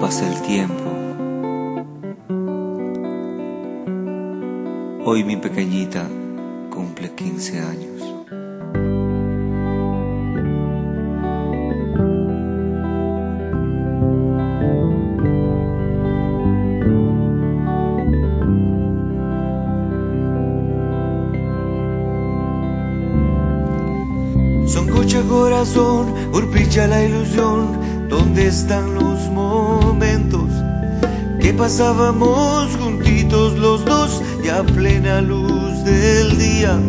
pasa el tiempo. Hoy mi pequeñita cumple 15 años. Soncocha corazón, urpicha la ilusión. ¿Dónde están los momentos que pasábamos juntitos los dos y a plena luz del día?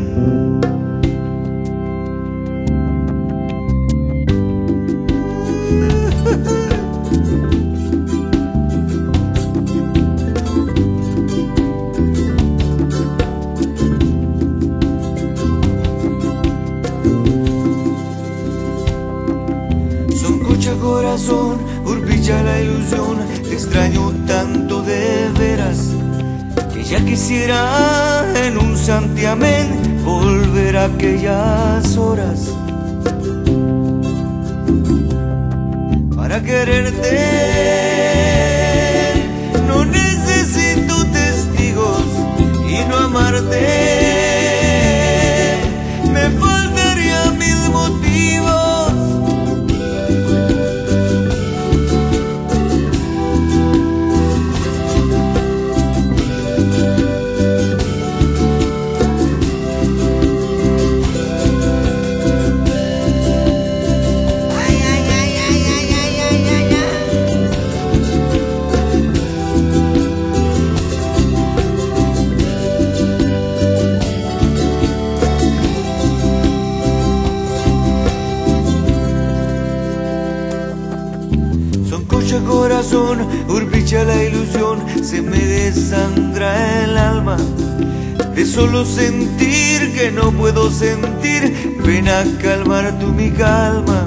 Soncocha corazón, urpicha la ilusión. Te extraño tanto de veras que ya quisiera en un santiamén volver a aquellas horas para quererte. No necesito testigos y no amarte me faltaría mil motivos. Soncocha corazón, urpicha la ilusión. Se me desangra el alma de solo sentir que no puedo sentir. Ven a calmar tú mi calma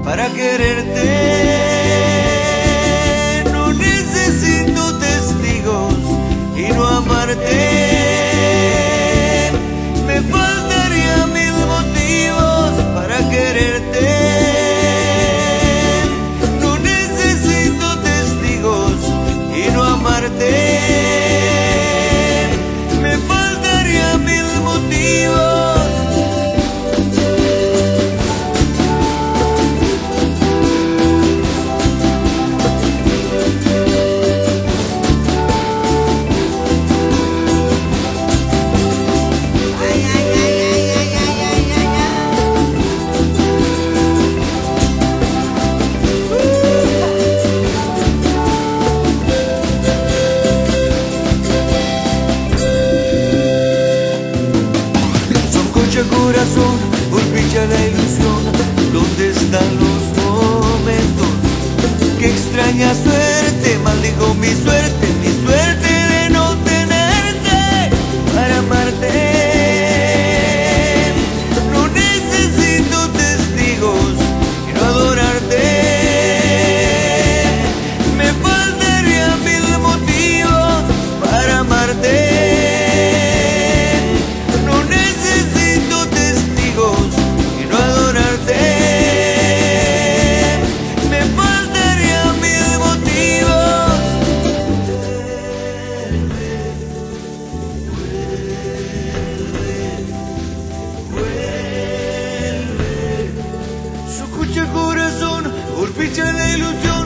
para quererte. No necesito testigos y no amarte me faltaría mil motivos para quererte. No necesito testigos y no amarte me faltaría mil motivos. Corazón, urpicha la ilusión. ¿Dónde están los momentos que extraña suerte maldijo mi suerte de no tenerte para amarte? No necesito testigos y no adorarte me faltaría mil motivos para amarte. Soncocha corazón, urpicha la ilusión.